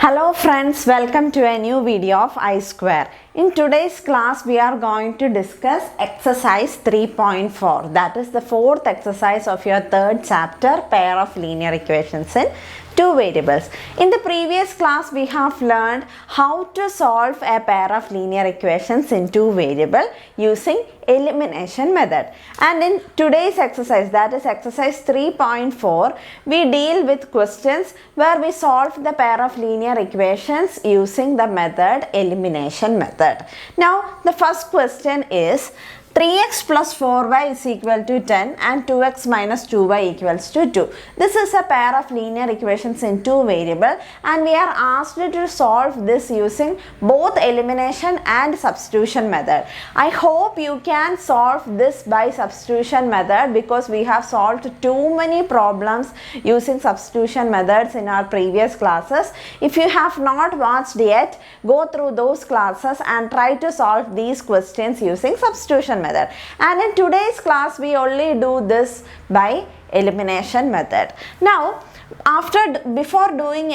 Hello friends, welcome to a new video of I Square. In today's class, we are going to discuss exercise 3.4. That is the fourth exercise of your third chapter, pair of linear equations in two variables. In the previous class, we have learned how to solve a pair of linear equations in two variables using elimination method. And in today's exercise, that is exercise 3.4, we deal with questions where we solve the pair of linear equations using the method elimination method. Now, the first question is 3x plus 4y is equal to 10 and 2x minus 2y equals to 2. This is a pair of linear equations in two variables and we are asked to solve this using both elimination and substitution method. I hope you can solve this by substitution method because we have solved too many problems using substitution methods in our previous classes. If you have not watched yet, go through those classes and try to solve these questions using substitution method. And in today's class, we only do this by elimination method. Now, before applying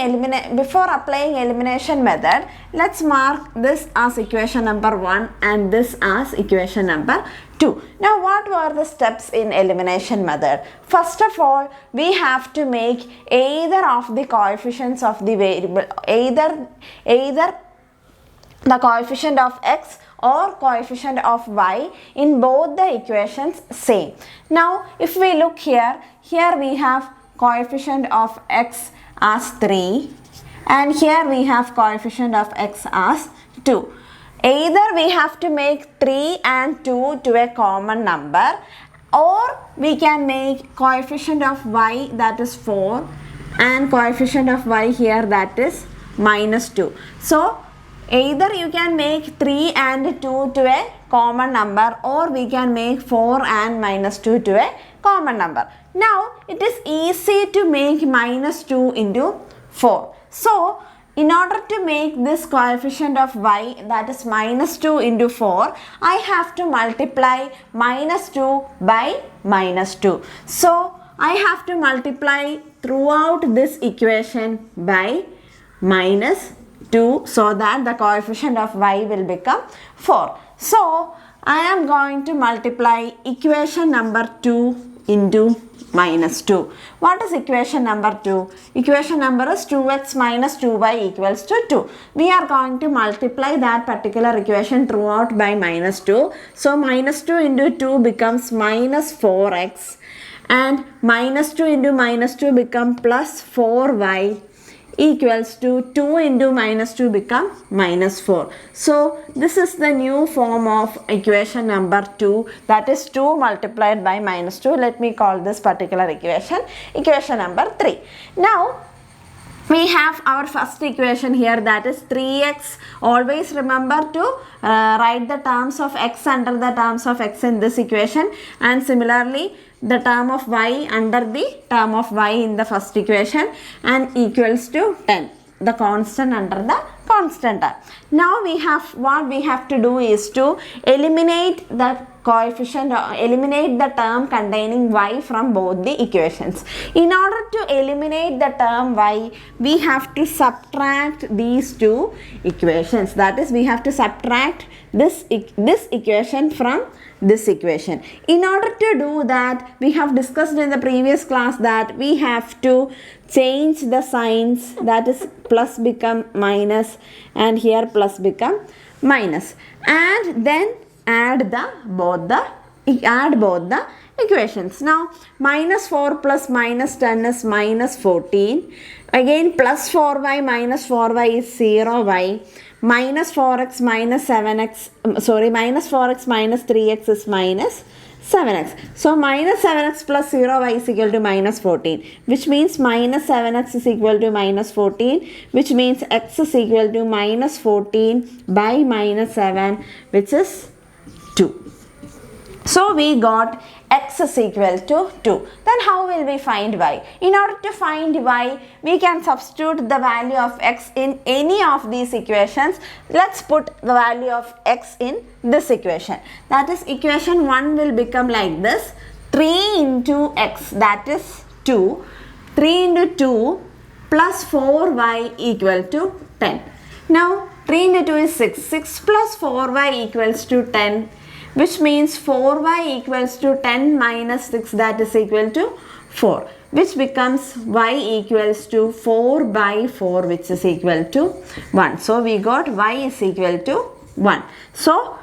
elimination method, let's mark this as equation number 1 and this as equation number 2. Now, what were the steps in elimination method? First of all, we have to make either of the coefficients of the variable, either the coefficient of x or coefficient of y in both the equations same. Now, if we look here we have coefficient of x as 3 and here we have coefficient of x as 2. Either we have to make 3 and 2 to a common number or we can make coefficient of y that is 4 and coefficient of y here that is minus 2. So, either you can make 3 and 2 to a common number or we can make 4 and minus 2 to a common number. Now, it is easy to make minus 2 into 4. So, in order to make this coefficient of y that is minus 2 into 4, I have to multiply minus 2 by minus 2. So, I have to multiply throughout this equation by minus 2 so that the coefficient of y will become 4. So, I am going to multiply equation number 2 into minus 2. What is equation number 2? Equation number is 2x minus 2y equals to 2. We are going to multiply that particular equation throughout by minus 2. So, minus 2 into 2 becomes minus 4x and minus 2 into minus 2 become plus 4y equals to 2 into minus 2 become minus 4. So, this is the new form of equation number 2, that is 2 multiplied by minus 2. Let me call this particular equation number 3. Now, we have our first equation here that is 3x. Always remember to write the terms of x under the terms of x in this equation and similarly the term of y under the term of y in the first equation and equals to 10. The constant under the constant term. Now what we have to do is to eliminate the coefficient or eliminate the term containing y from both the equations. In order to eliminate the term y, we have to subtract these two equations. That is, we have to subtract this equation from this equation. In order to do that, we have discussed in the previous class that we have to change the signs, that is plus become minus and here plus become minus, and then add both the equations. Now, minus 4 plus minus 10 is minus 14. Again, plus 4y minus 4y is 0y. Minus 4x minus 7x, minus 4x minus 3x is minus 7x. So, minus 7x plus 0y is equal to minus 14, which means minus 7x is equal to minus 14, which means x is equal to minus 14 by minus 7, which is 2. So, we got x is equal to 2. Then how will we find y? In order to find y, we can substitute the value of x in any of these equations. Let's put the value of x in this equation. That is, equation 1 will become like this. 3 into x, that is 2. 3 into 2 plus 4y equal to 10. Now 3 into 2 is 6. 6 plus 4y equals to 10, which means 4y equals to 10 minus 6, that is equal to 4, which becomes y equals to 4 by 4, which is equal to 1. So we got y is equal to 1. So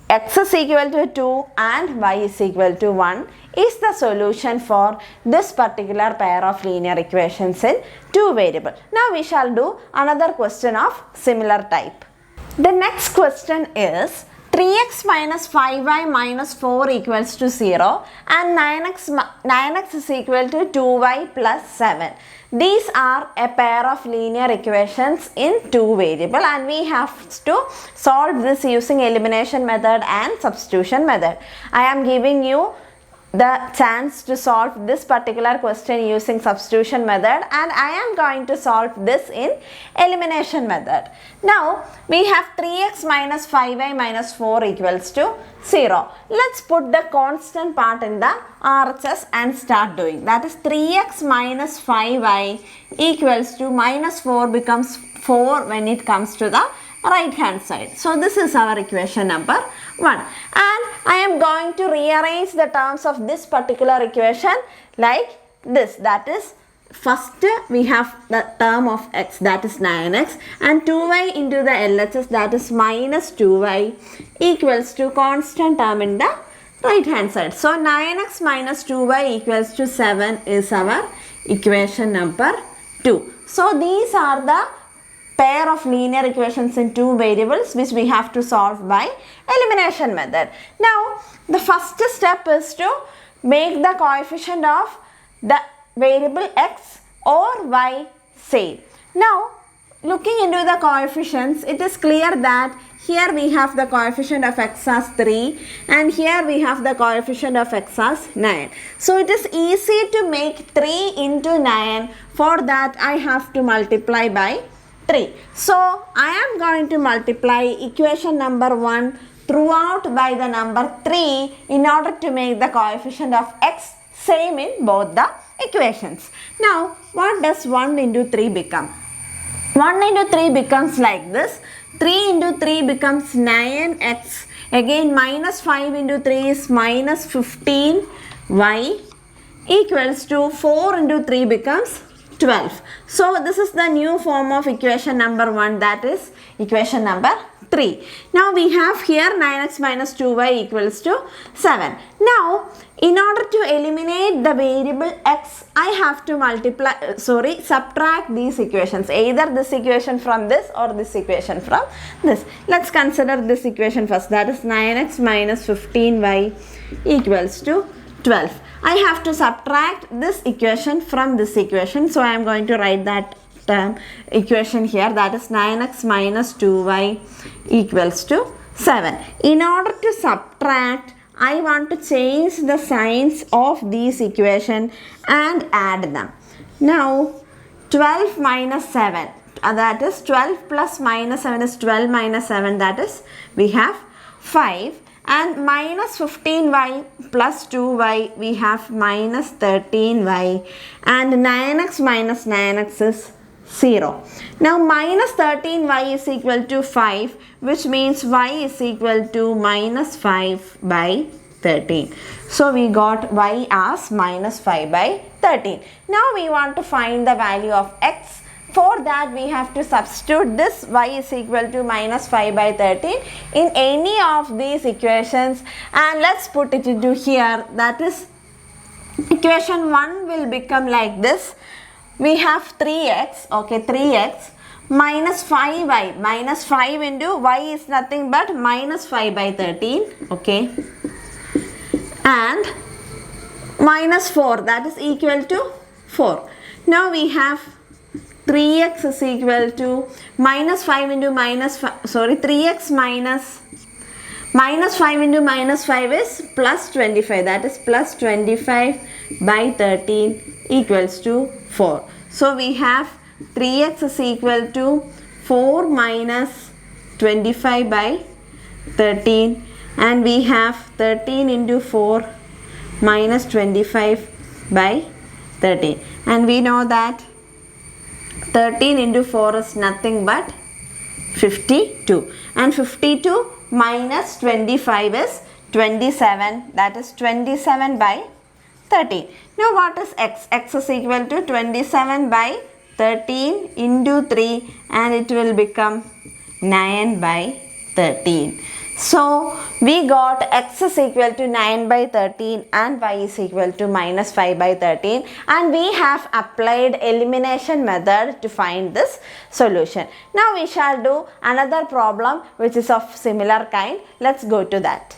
x is equal to 2 and y is equal to 1 is the solution for this particular pair of linear equations in two variable. Now we shall do another question of similar type. The next question is 3x minus 5y minus 4 equals to 0 and 9x is equal to 2y plus 7. These are a pair of linear equations in two variable and we have to solve this using elimination method and substitution method. I am giving you the chance to solve this particular question using substitution method and I am going to solve this in elimination method. Now we have 3x minus 5y minus 4 equals to 0. Let's put the constant part in the RHS and start doing. That is 3x minus 5y equals to minus 4 becomes 4 when it comes to the right hand side. So this is our equation number 1 and I am going to rearrange the terms of this particular equation like this. That is, first we have the term of x, that is 9x, and 2y into the LHS, that is minus 2y equals to constant term in the right hand side. So 9x minus 2y equals to 7 is our equation number 2. So these are the pair of linear equations in two variables which we have to solve by elimination method. Now the first step is to make the coefficient of the variable x or y same. Now looking into the coefficients, it is clear that here we have the coefficient of x as 3 and here we have the coefficient of x as 9. So it is easy to make 3 into 9. For that I have to multiply by 3. So I am going to multiply equation number 1 throughout by the number 3 in order to make the coefficient of x same in both the equations. Now what does 1 into 3 become? 1 into 3 becomes like this. 3 into 3 becomes 9x. Again minus 5 into 3 is minus 15y equals to 4 into 3 becomes 12. So this is the new form of equation number 1, that is equation number 3. Now we have here 9x minus 2y equals to 7. Now in order to eliminate the variable x, I have to subtract these equations, either this equation from this or this equation from this. Let's consider this equation first, that is 9x minus 15y equals to 12. I have to subtract this equation from this equation, so I am going to write that equation here, that is 9x minus 2y equals to 7. In order to subtract, I want to change the signs of these equations and add them. Now 12 minus 7, that is 12 plus minus 7 is 12 minus 7, that is we have 5. And minus 15y plus 2y, we have minus 13y, and 9x minus 9x is 0. Now minus 13y is equal to 5, which means y is equal to minus 5 by 13. So we got y as minus 5 by 13. Now we want to find the value of x. For that we have to substitute this y is equal to minus 5 by 13 in any of these equations and let's put it into here. That is, equation 1 will become like this. We have 3x, okay, 3x minus 5y, minus 5 into y is nothing but minus 5 by 13, okay, and minus 4, that is equal to 4. Now we have 3x is equal to minus 5 into 3x minus 5 into minus 5 is plus 25, that is plus 25 by 13 equals to 4. So we have 3x is equal to 4 minus 25 by 13 and we have 13 into 4 minus 25 by 13 and we know that 13 into 4 is nothing but 52. And 52 minus 25 is 27. That is 27 by 13. Now what is x? X is equal to 27 by 13 into 3 and it will become 9 by 13. So we got x is equal to 9 by 13 and y is equal to minus 5 by 13, and we have applied elimination method to find this solution. Now we shall do another problem which is of similar kind. Let's go to that.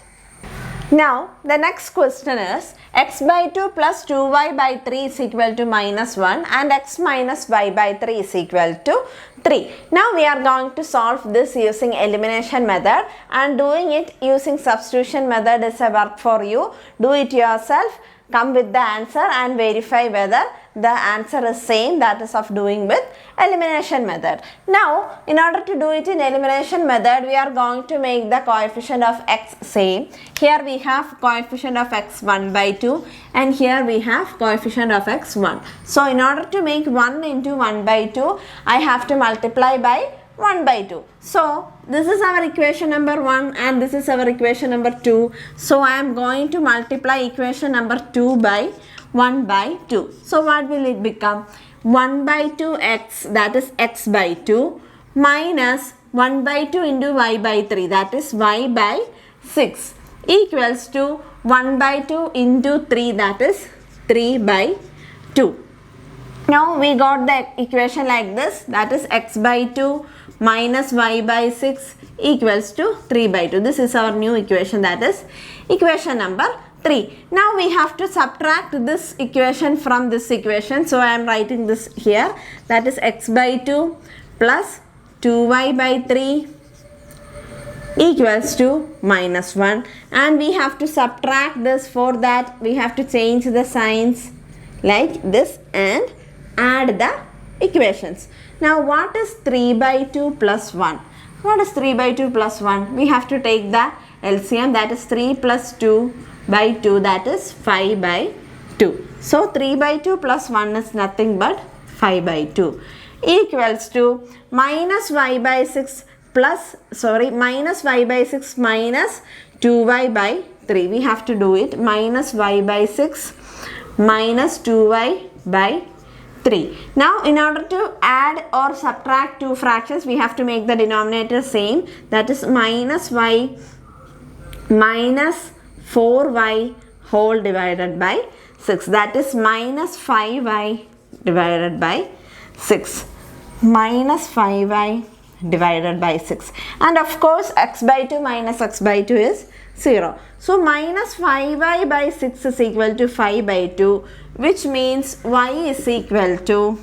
Now the next question is x by 2 plus 2y by 3 is equal to minus 1 and x minus y by 3 is equal to 3. Now we are going to solve this using elimination method, and doing it using substitution method is a work for you. Do it yourself. Come with the answer and verify whether the answer is same, that is of doing with elimination method. Now in order to do it in elimination method, we are going to make the coefficient of x same. Here we have coefficient of x 1 by 2 and here we have coefficient of x 1. So in order to make 1 into 1 by 2, I have to multiply by 1 by 2. So this is our equation number 1 and this is our equation number 2. So I am going to multiply equation number 2 by 1 by 2. So what will it become? 1 by 2x, that is x by 2, minus 1 by 2 into y by 3, that is y by 6, equals to 1 by 2 into 3, that is 3 by 2. Now we got the equation like this, that is x by 2 minus y by 6 equals to 3 by 2. This is our new equation, that is equation number 3. Now we have to subtract this equation from this equation. So I am writing this here, that is x by 2 plus 2y by 3 equals to minus 1, and we have to subtract this. For that we have to change the signs like this and add the equations. Now what is 3 by 2 plus 1? What is 3 by 2 plus 1? We have to take the LCM, that is 3 plus 2 by 2, that is 5 by 2. So 3 by 2 plus 1 is nothing but 5 by 2 equals to minus y by 6 minus y by 6 minus 2y by 3. We have to do it, minus y by 6 minus 2y by 3. Now in order to add or subtract two fractions, we have to make the denominator same, that is minus y minus 4y whole divided by 6, that is minus 5y divided by 6, minus 5y divided by 6, and of course x by 2 minus x by 2 is 0. So minus 5y by 6 is equal to 5 by 2, which means y is equal to,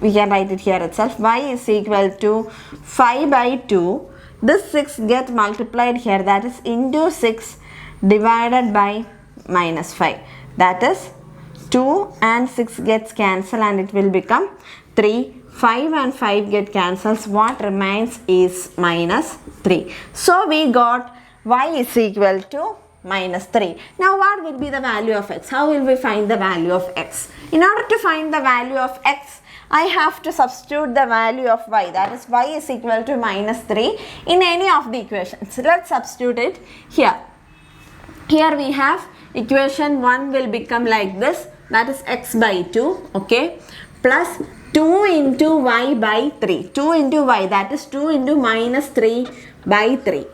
we can write it here itself, y is equal to 5 by 2. This 6 get multiplied here, that is into 6 divided by minus 5, that is 2 and 6 gets cancelled and it will become 3. 5 and 5 get cancels. What remains is minus 3. So we got y is equal to minus 3. Now what will be the value of x? How will we find the value of x? In order to find the value of x, I have to substitute the value of y, that is y is equal to minus 3 in any of the equations. Let's substitute it here. Here we have equation 1 will become like this, that is x by 2, okay, plus 2 into y by 3. 2 into y, that is 2 into minus 3 by 3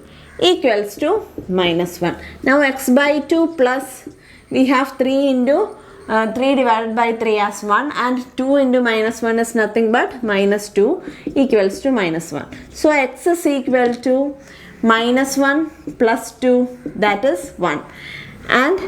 equals to minus 1. Now x by 2 plus, we have 3 into 3 divided by 3 as 1, and 2 into minus 1 is nothing but minus 2 equals to minus 1. So x is equal to minus 1 plus 2, that is 1, and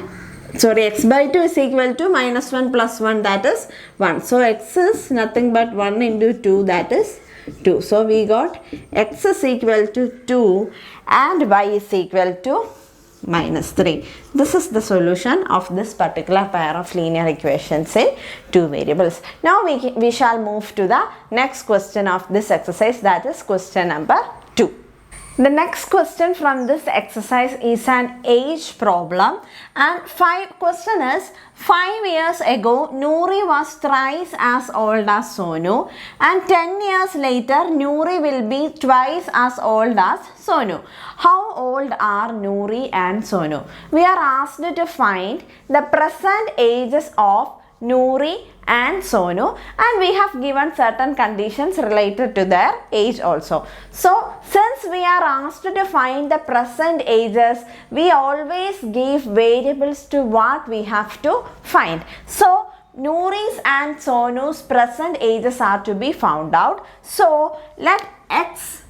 x by 2 is equal to minus 1 plus 1, that is 1. So x is nothing but 1 into 2, that is 2. So we got x is equal to 2 and y is equal to minus 3. This is the solution of this particular pair of linear equations in two variables. Now we shall move to the next question of this exercise, that is question number 2. The next question from this exercise is an age problem, and question is 5 years ago Noori was thrice as old as Sonu, and 10 years later Noori will be twice as old as Sonu. How old are Noori and Sonu? We are asked to find the present ages of Noori and Sonu, and we have given certain conditions related to their age also. So since we are asked to find the present ages, we always give variables to what we have to find. So Noori's and Sonu's present ages are to be found out. So let X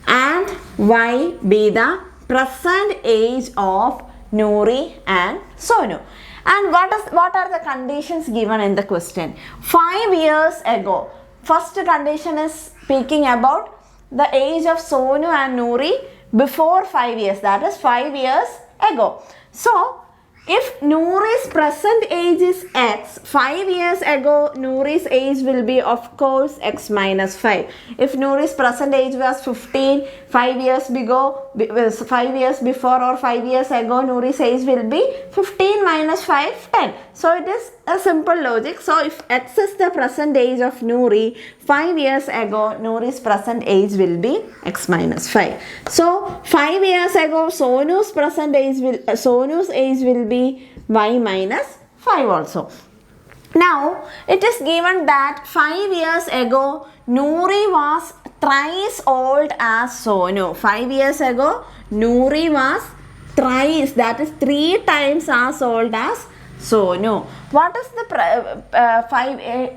and Y be the present age of Noori and Sonu. And what are the conditions given in the question? 5 years ago. First condition is speaking about the age of Sonu and Noori before 5 years. That is 5 years ago. So, if Noori's present age is X, 5 years ago Noori's age will be of course X minus 5. If Noori's present age was 15, 5 years before or 5 years ago Noori's age will be 15 minus 5, 10. So it is a simple logic. So if X is the present age of Noori, 5 years ago Noori's present age will be X minus 5. So 5 years ago Sonu's age will be Y minus 5 also. Now it is given that 5 years ago Noori was thrice old as Sonu. 5 years ago Noori was thrice, that is 3 times as old as Sonu. What is the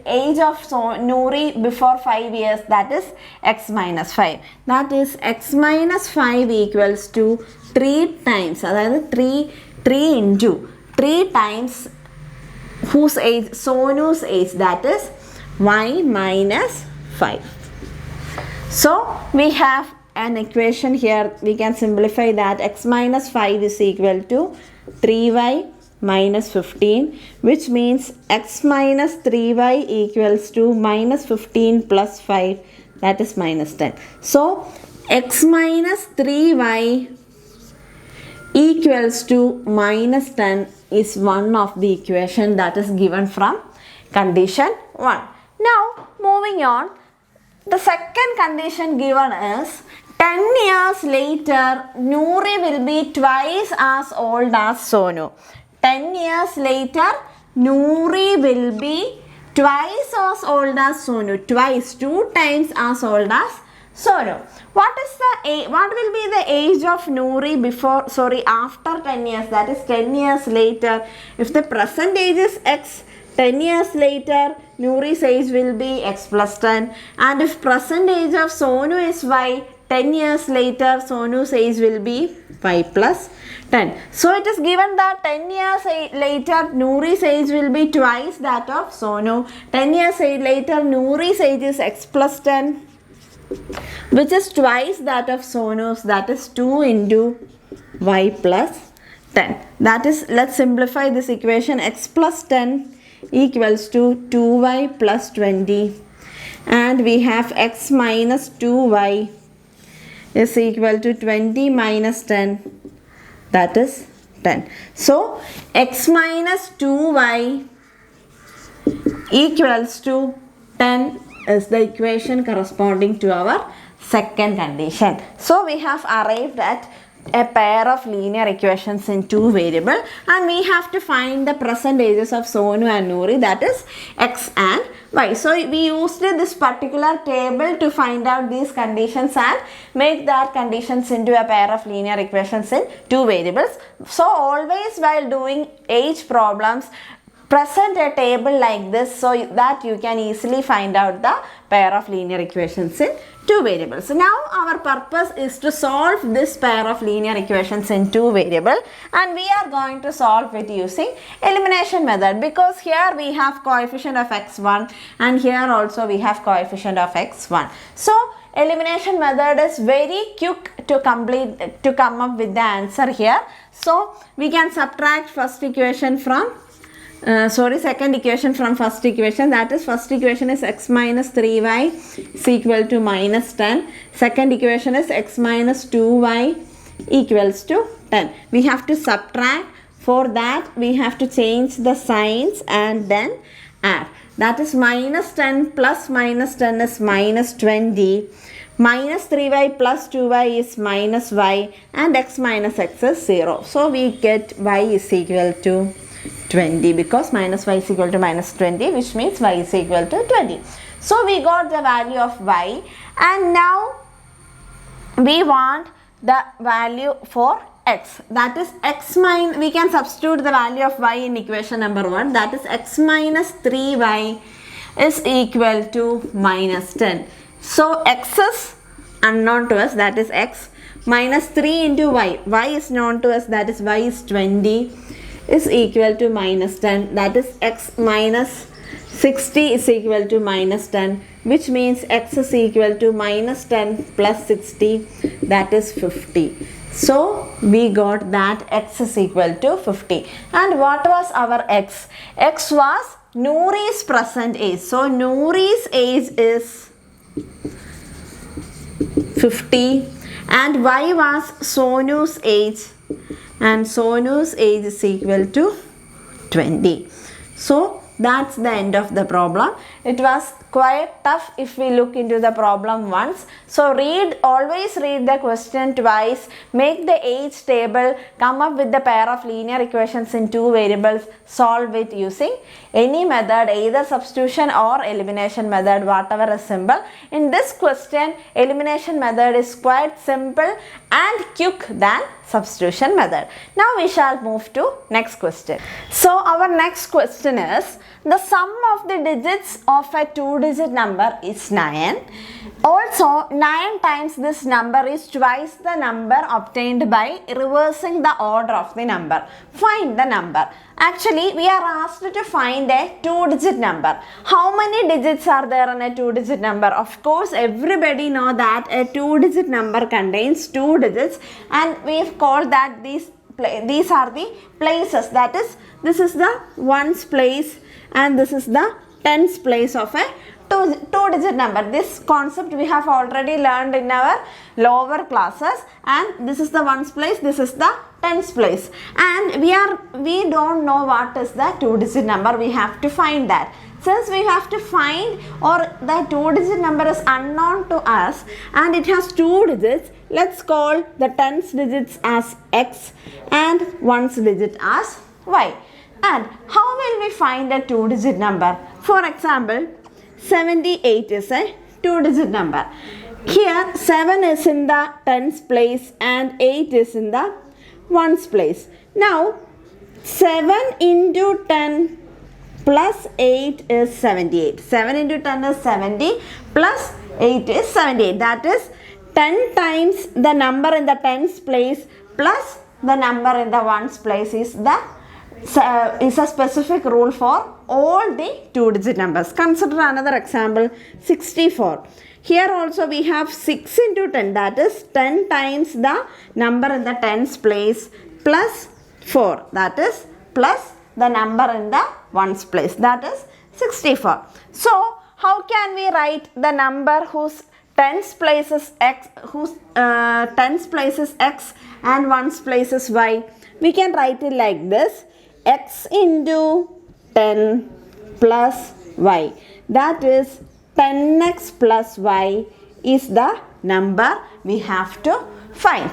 age of Noori before 5 years? That is X minus 5. That is X minus 5 equals to 3 times. That is 3 into 3 times whose age? Sonu's age, that is Y minus 5. So we have an equation here. We can simplify that. X minus 5 is equal to 3Y minus 15, which means X minus 3Y equals to minus 15 plus 5, that is minus 10. So X minus 3Y equals to minus 10 is one of the equation that is given from condition 1. Now moving on, the second condition given is 10 years later Noori will be twice as old as Sonu. 10 years later Noori will be twice as old as Sonu. Twice, 2 times as old as Sonu. What will be the age of Noori after 10 years? That is 10 years later. If the present age is X, 10 years later Noori's age will be X plus 10. And if present age of Sonu is Y, 10 years later Sonu's age will be Y plus 10. So it is given that 10 years later Noori's age will be twice that of Sonu. 10 years later Noori's age is X plus 10, which is twice that of Sonu's, that is 2 into Y plus 10. That is, let's simplify this equation. X plus 10 equals to 2Y plus 20, and we have X minus 2Y is equal to 20 minus 10, that is 10. So X minus 2Y equals to 10 is the equation corresponding to our second condition. So we have arrived at a pair of linear equations in 2 variables, and we have to find the present ages of Sonu and Noori, that is X and Y. So we used this particular table to find out these conditions and make that conditions into a pair of linear equations in 2 variables. So always while doing age problems, present a table like this so that you can easily find out the pair of linear equations in 2 variables. So now our purpose is to solve this pair of linear equations in 2 variables, and we are going to solve it using elimination method, because here we have coefficient of x1 and here also we have coefficient of x1. So elimination method is very quick to come up with the answer here. So we can subtract first equation from second equation from first equation, that is first equation is x minus 3y is equal to minus 10. Second equation is x minus 2y equals to 10. We have to subtract. For that we have to change the signs and then add. That is minus 10 plus minus 10 is minus 20. Minus 3y plus 2y is minus y, and x minus x is 0. So we get y is equal to 20 because minus y is equal to minus 20, which means y is equal to 20. So we got the value of y, and now we want the value for x. That is x minus, we can substitute the value of y in equation number 1. That is x minus 3y is equal to minus 10. So x is unknown to us, that is x, minus 3 into y. Y is known to us, that is y is 20, is equal to minus 10. That is x minus 60 is equal to minus 10, which means x is equal to minus 10 plus 60, that is 50. So we got that x is equal to 50. And what was our x? X was Noori's present age. So Noori's age is 50, and y was Sonu's age, and Sonu's age is equal to 20. So that's the end of the problem. It was quite tough if we look into the problem once. So always read the question twice, make the age table, come up with the pair of linear equations in two variables, solve it using any method, either substitution or elimination method, whatever is simple. In this question, elimination method is quite simple and quick than substitution method. Now we shall move to next question. So our next question is, the sum of the digits of a two-digit number is 9. Also, 9 times this number is twice the number obtained by reversing the order of the number. Find the number. Actually, we are asked to find a two-digit number. How many digits are there in a two-digit number? Of course, everybody know that a two-digit number contains two digits, and we've called that these are the places. That is, this is the ones place and this is the tens place of a two-digit number. This concept we have already learned in our lower classes, and this is the ones place, this is the tens place, and we don't know what is the two-digit number. We have to find that. Since we have to find, or the two-digit number is unknown to us and it has two digits, let's call the tens digits as x and ones digit as y. And how will we find a two-digit number? For example, 78 is a two-digit number. Here 7 is in the tens place and 8 is in the ones place. Now 7 into 10 plus 8 is 78. 7 into 10 is 70 plus 8 is 78. That is 10 times the number in the tens place plus the number in the ones place is a specific rule for all the two-digit numbers. Consider another example, 64. Here also we have 6 into 10, that is 10 times the number in the tens place plus 4, that is plus the number in the ones place, that is 64. So how can we write the number whose tens place is x, and ones place is y? We can write it like this: x into 10 plus y, that is 10x plus y is the number we have to find.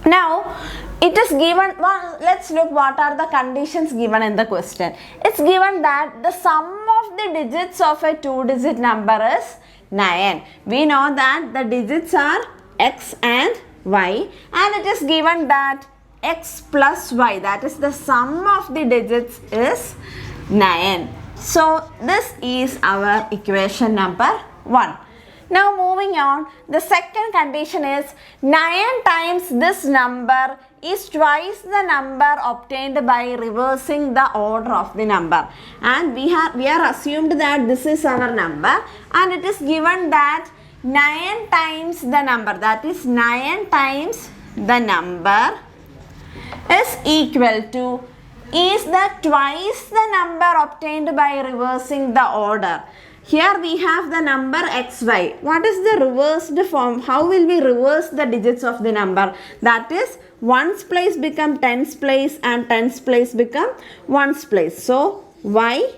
Now it is given, well, let's look what are the conditions given in the question. It's given that the sum of the digits of a two-digit number is 9. We know that the digits are x and y, and it is given that x plus y, that is the sum of the digits, is 9. So this is our equation number 1. Now moving on, the second condition is 9 times this number is twice the number obtained by reversing the order of the number, and we are assumed that this is our number, and it is given that 9 times the number, that is 9 times the number is equal to is the twice the number obtained by reversing the order. Here we have the number xy. What is the reversed form? How will we reverse the digits of the number? That is, ones place become tens place and tens place become ones place. So y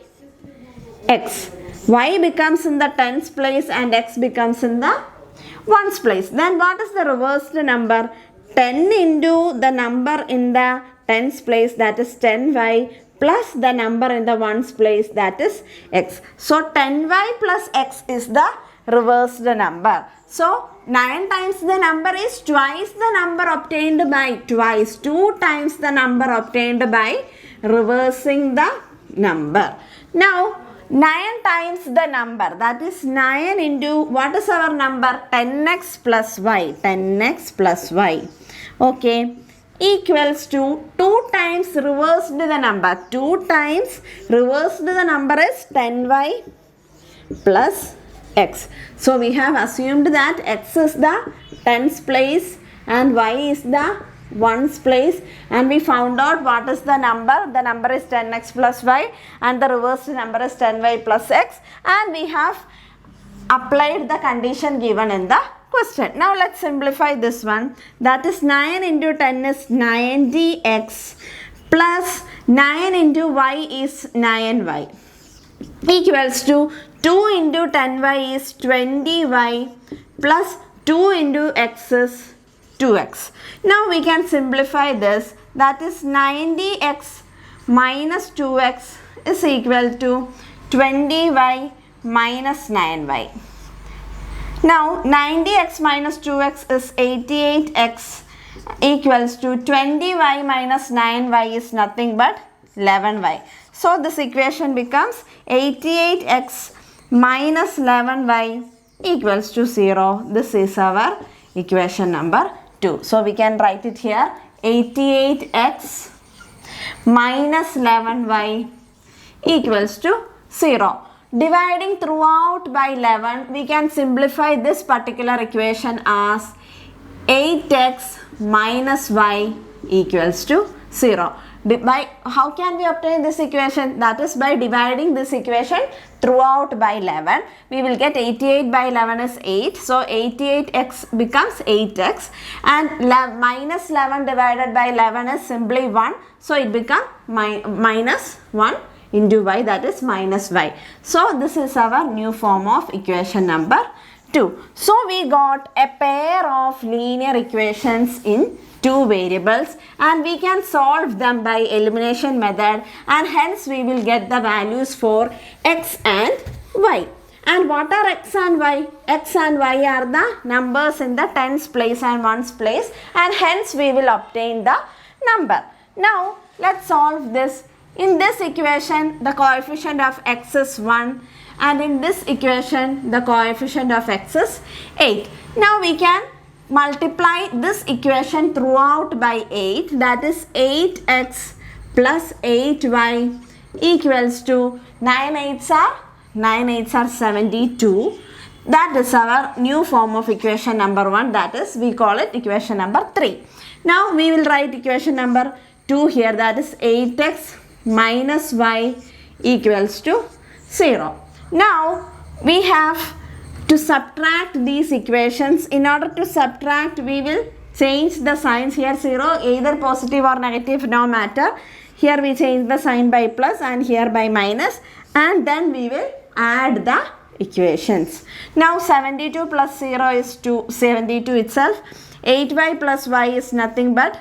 x. Y becomes in the tens place and x becomes in the ones place. Then what is the reversed number? 10 into the number in the tens place, that is 10y, plus the number in the ones place, that is x. So 10y plus x is the reversed number. So 9 times the number is twice the number obtained by twice, 2 times the number obtained by reversing the number. Now 9 times the number, that is 9 into, what is our number? 10x plus y, 10x plus y, okay, equals to 2 times reversed the number. 2 times reversed the number is 10y plus x. So we have assumed that x is the tens place and y is the ones place, and we found out what is the number. The number is 10x plus y and the reversed number is 10y plus x, and we have applied the condition given in the question. Now let's simplify this one. That is 9 into 10 is 90x plus 9 into y is 9y equals to 2 into 10y is 20y plus 2 into x is 2x. Now we can simplify this. That is 90x minus 2x is equal to 20y minus 9y. Now 90x minus 2x is 88x equals to 20y minus 9y is nothing but 11y. So this equation becomes 88x minus 11y equals to 0. This is our equation number 2. So we can write it here, 88x minus 11y equals to 0. Dividing throughout by 11, we can simplify this particular equation as 8x minus y equals to 0. How can we obtain this equation? That is by dividing this equation throughout by 11. We will get 88 by 11 is 8. So 88x becomes 8x, and minus 11 divided by 11 is simply 1. So it becomes minus 1 into y, that is minus y. So this is our new form of equation number 2. So we got a pair of linear equations in 2 variables, and we can solve them by elimination method, and hence we will get the values for x and y. And what are x and y? X and y are the numbers in the tens place and ones place, and hence we will obtain the number. Now let's solve this. In this equation, the coefficient of x is 1, and in this equation, the coefficient of x is 8. Now we can multiply this equation throughout by 8, that is 8x plus 8y equals to 9 8s are 72. That is our new form of equation number 1, that is we call it equation number 3. Now we will write equation number 2 here, that is 8x minus y equals to 0. Now we have to subtract these equations. In order to subtract, we will change the signs here. 0 either positive or negative, no matter. Here we change the sign by plus and here by minus, and then we will add the equations. Now 72 plus 0 is 72 itself. 8y plus y is nothing but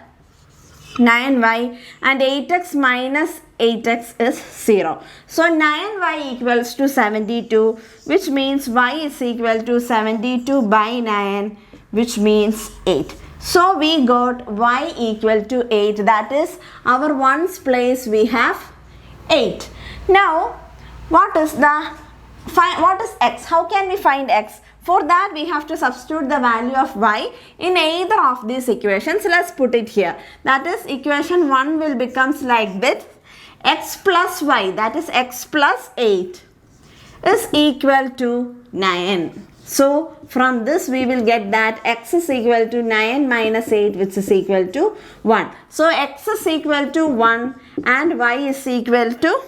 9y, and 8x minus 8x is 0. So 9y equals to 72, which means y is equal to 72 by 9, which means 8. So we got y equal to 8, that is our ones place we have 8. Now what is x? How can we find x? For that we have to substitute the value of y in either of these equations. Let's put it here. That is equation 1 will becomes like this. X plus y, that is x plus 8 is equal to 9. So from this we will get that x is equal to 9 minus 8, which is equal to 1. So x is equal to 1 and y is equal to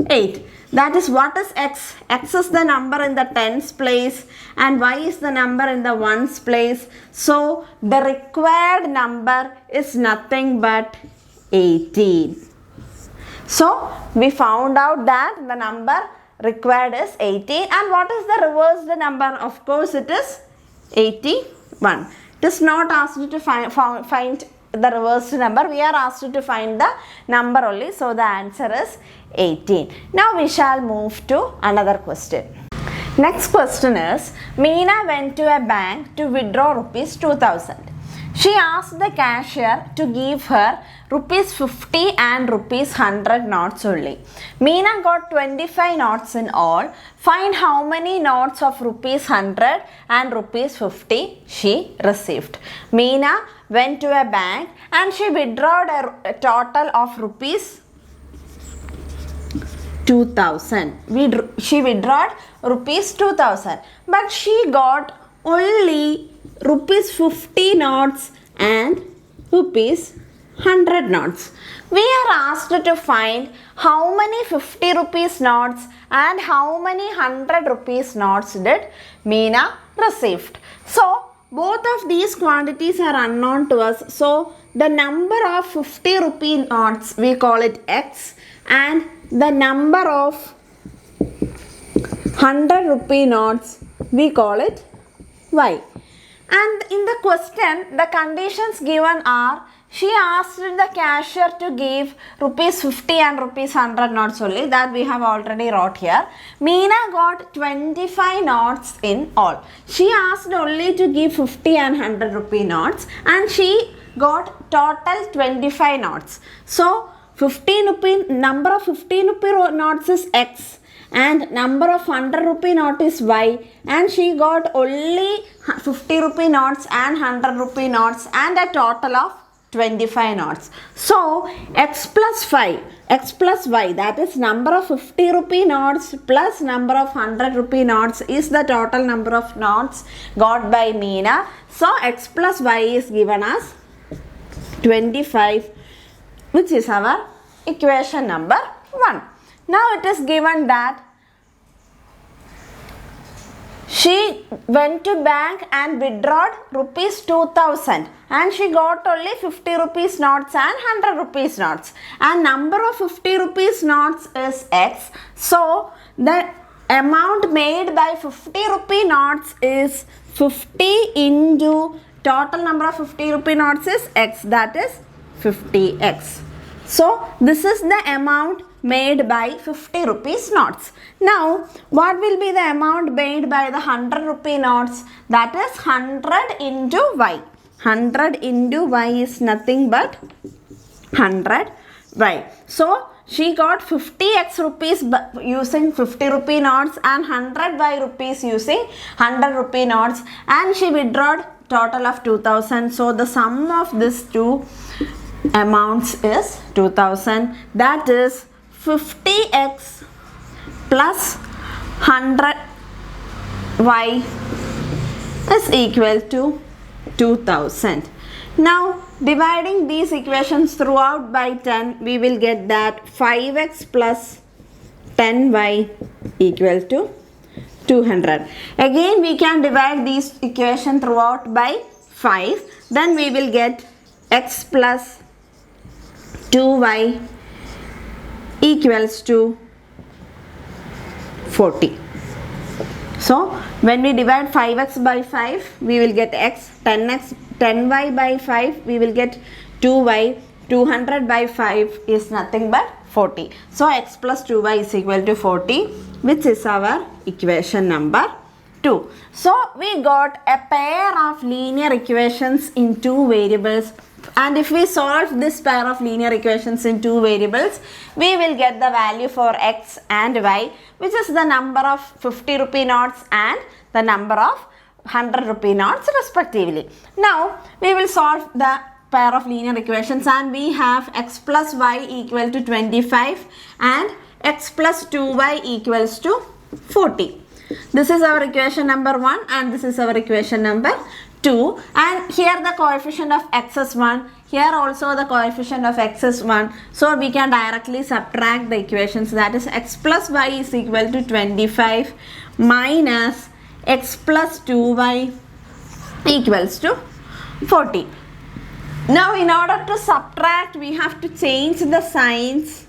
8. That is, what is x? X is the number in the tens place and y is the number in the ones place. So the required number is nothing but 18. So we found out that the number required is 18, and what is the reversed number? Of course it is 81. It is not asked to find the reversed number. We are asked to find the number only. So the answer is 18. Now we shall move to another question. Next question is, Meena went to a bank to withdraw rupees 2000. She asked the cashier to give her rupees 50 and rupees 100 notes only. Meena got 25 notes in all. Find how many notes of rupees 100 and rupees 50 she received. Meena went to a bank and she withdrew a total of rupees 2000. She withdrew rupees 2000, but she got only rupees 50 notes and rupees 100 notes. We are asked to find how many 50 rupees notes and how many 100 rupees notes did Meena received. So both of these quantities are unknown to us. So the number of 50 rupee notes, we call it x, and the number of 100 rupee notes, we call it y. And in the question, the conditions given are, she asked the cashier to give rupees 50 and rupees 100 notes only, that we have already wrote here. Meena got 25 notes in all. She asked only to give 50 and 100 rupee notes, and she got total 25 notes. So 15 rupee, number of 15 rupee notes is x, and number of 100 rupee note is y, and she got only 50 rupee notes and 100 rupee notes and a total of 25 notes. So x plus y, that is number of 50 rupee notes plus number of 100 rupee notes, is the total number of notes got by Meena. So x plus y is given as 25, which is our equation number 1. Now it is given that she went to bank and withdrew rupees 2000, and she got only 50 rupees notes and 100 rupees notes, and number of 50 rupees notes is x. So the amount made by 50 rupee notes is 50 into total number of 50 rupee notes is x, that is 50x. So this is the amount made by 50 rupees notes. Now what will be the amount made by the 100 rupee notes? That is 100 into y. 100 into y is nothing but 100 y. So she got 50x rupees using 50 rupee notes and 100 y rupees using 100 rupee notes, and she withdrew total of 2000. So the sum of these two amounts is 2000. That is 50x plus 100 y is equal to 2000. Now dividing these equations throughout by 10, we will get that 5x plus 10y equal to 200. Again we can divide these equation throughout by 5. Then we will get x plus 2y equals to 40. So when we divide 5x by 5, we will get x, 10y by 5, we will get 2y, 200 by 5 is nothing but 40. So x plus 2y is equal to 40, which is our equation number 2. So we got a pair of linear equations in two variables, and if we solve this pair of linear equations in two variables, we will get the value for x and y, which is the number of 50 rupee notes and the number of 100 rupee notes respectively. Now we will solve the pair of linear equations, and we have x plus y equal to 25 and x plus 2y equals to 40. This is our equation number 1 and this is our equation number 2, and here the coefficient of x is 1, here also the coefficient of x is 1, so we can directly subtract the equations. That is x plus y is equal to 25 minus x plus 2y equals to 40. Now in order to subtract, we have to change the signs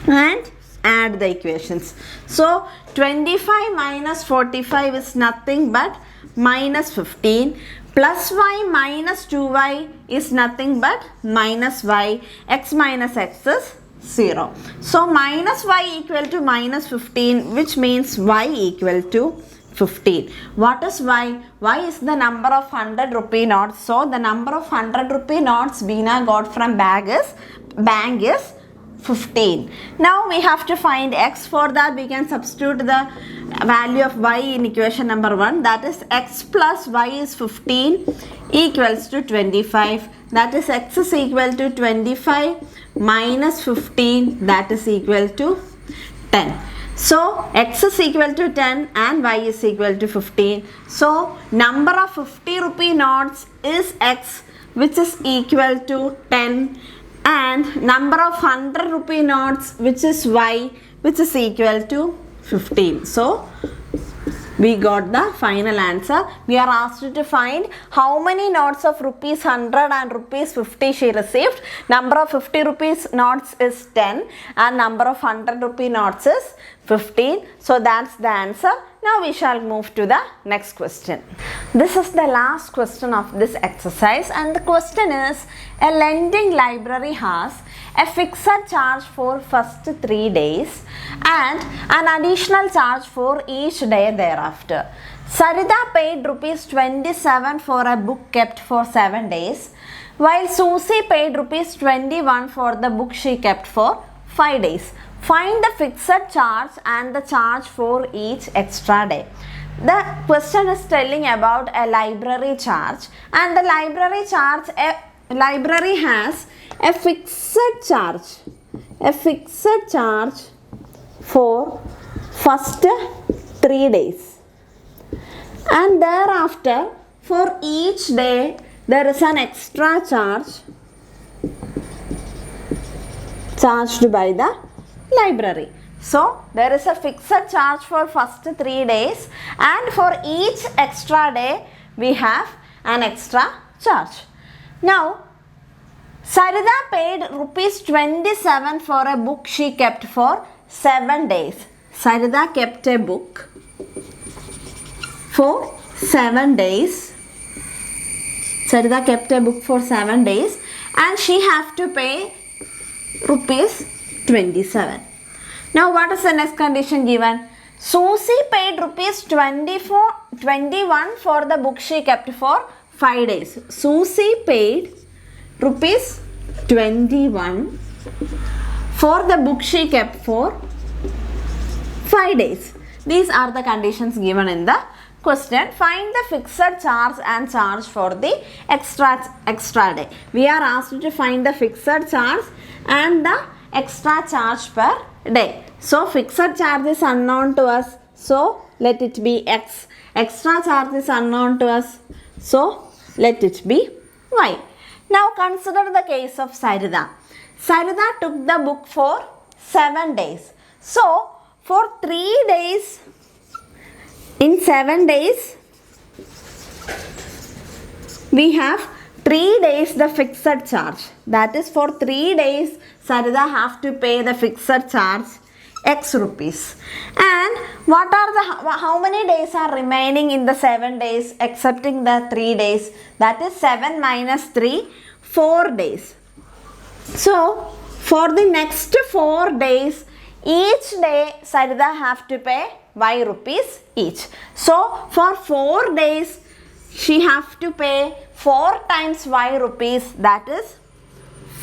and add the equations. So 25 minus 45 is nothing but minus 15, plus y minus 2y is nothing but minus y, x minus x is 0. So minus y equal to minus 15, which means y equal to 15. What is y? Y is the number of 100 rupee notes. So the number of 100 rupee notes Beena got from bank is 15. Now we have to find x. For that we can substitute the value of y in equation number 1. That is x plus y is 15 equals to 25. That is x is equal to 25 minus 15, that is equal to 10. So x is equal to 10 and y is equal to 15. So number of 50 rupee notes is x, which is equal to 10, and number of 100 rupee notes, which is y, which is equal to 15. So we got the final answer. We are asked to find how many notes of rupees 100 and rupees 50 she received. Number of 50 rupees notes is 10 and number of 100 rupee notes is 15. So that's the answer. Now we shall move to the next question. This is the last question of this exercise, and the question is: a lending library has a fixed charge for first 3 days and an additional charge for each day thereafter. Sarita paid rupees 27 for a book kept for 7 days, while Susie paid rupees 21 for the book she kept for 5 days. Find the fixed charge and the charge for each extra day. The question is telling about a library charge, and the library charge, a library has a fixed charge for first 3 days, and thereafter for each day there is an extra charge charged by the library. So there is a fixed charge for first 3 days, and for each extra day we have an extra charge. Now Sarita paid rupees 27 for a book she kept for 7 days. Sarita kept a book for 7 days. Sarita kept a book for 7 days and she have to pay rupees 27. Now what is the next condition given? Susie paid rupees 21 for the book she kept for 5 days. Susie paid rupees 21 for the book she kept for 5 days. These are the conditions given in the question. Find the fixed charge and charge for the extra day. We are asked to find the fixed charge and the extra charge per day. So fixed charge is unknown to us, so let it be x. Extra charge is unknown to us, so let it be y. Now consider the case of Sarita. Sarita took the book for 7 days. So for 3 days, in 7 days, we have 3 days the fixed charge. That is, for 3 days Sarita have to pay the fixed charge x rupees. And what are how many days are remaining in the 7 days excepting the 3 days? That is 7 minus 3, 4 days. So for the next 4 days, each day Sarita have to pay y rupees each. So for 4 days she have to pay 4 times y rupees, that is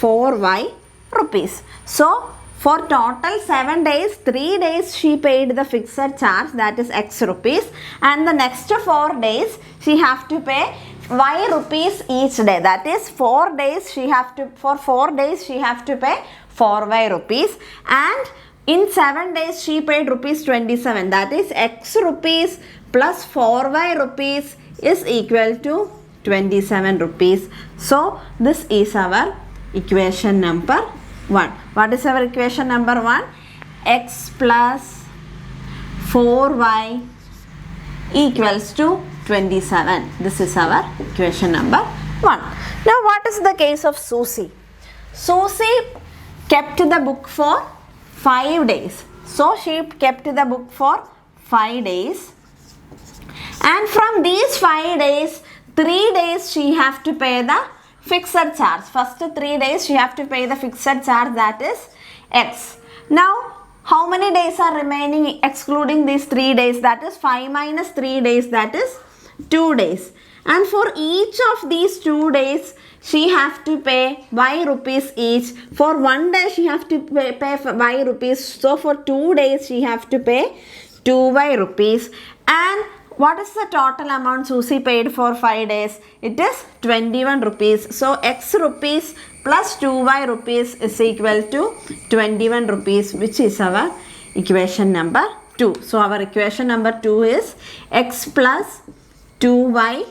4y rupees. So for total 7 days, 3 days she paid the fixed charge, that is x rupees, and the next 4 days she have to pay y rupees each day. That is 4 days she have to, for 4 days she have to pay 4y rupees, and in 7 days she paid rupees 27. That is x rupees plus 4y rupees is equal to 27 rupees. So this is our equation number 1. What is our equation number 1? X plus 4y equals to 27. This is our equation number 1. Now what is the case of Susie? Susie kept the book for 5 days. So she kept the book for 5 days. And from these 5 days, 3 days she have to pay the fixed charge. First 3 days she have to pay the fixed charge, that is X. Now how many days are remaining excluding these 3 days? That is 5 minus 3 days, that is 2 days. And for each of these 2 days she have to pay y rupees each. For 1 day she have to pay y rupees. So for 2 days she have to pay 2y rupees. And what is the total amount Susie paid for 5 days? It is 21 rupees. So x rupees plus 2y rupees is equal to 21 rupees, which is our equation number 2. So our equation number 2 is x plus 2y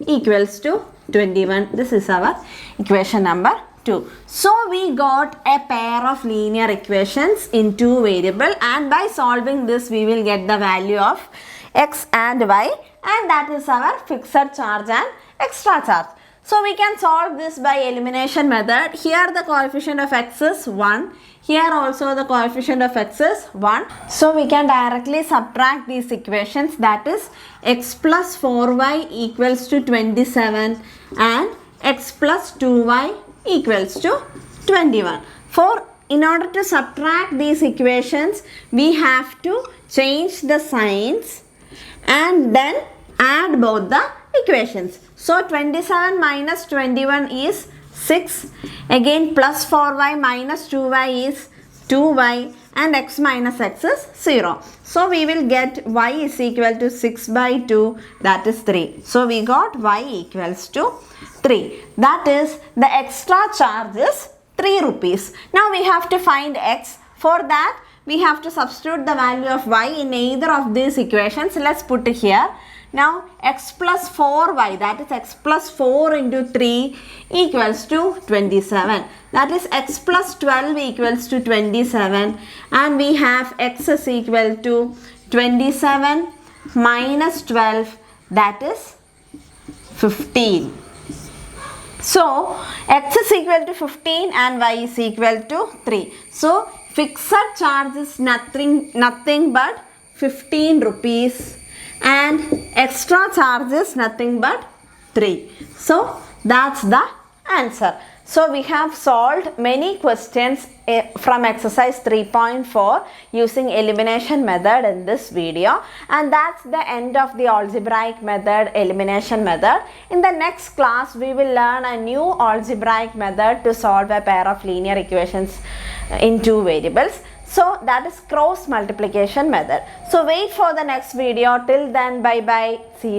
equals to 21. This is our equation number 2. So we got a pair of linear equations in 2 variables, and by solving this we will get the value of x and y, and that is our fixed charge and extra charge. So we can solve this by elimination method. Here the coefficient of x is 1. Here also the coefficient of x is 1. So we can directly subtract these equations, that is x plus 4y equals to 27 and x plus 2y equals to 21. In order to subtract these equations, we have to change the signs and then add both the equations. So 27 minus 21 is 6. Again plus 4y minus 2y is 2y, and x minus x is 0. So we will get y is equal to 6 by 2, that is 3. So we got y equals to 3. That is the extra charge is 3 rupees. Now we have to find x. For that we have to substitute the value of y in either of these equations. Let's put it here. Now x plus 4y, that is x plus 4 into 3 equals to 27. That is x plus 12 equals to 27, and we have x is equal to 27 minus 12, that is 15. So x is equal to 15 and y is equal to 3. So fixed charge is nothing but 15 rupees and extra charge is nothing but 3. So that's the answer. So we have solved many questions from exercise 3.4 using elimination method in this video, and that's the end of the algebraic method, elimination method. In the next class we will learn a new algebraic method to solve a pair of linear equations in 2 variables. So that is cross multiplication method. So wait for the next video. Till then, bye bye. See you.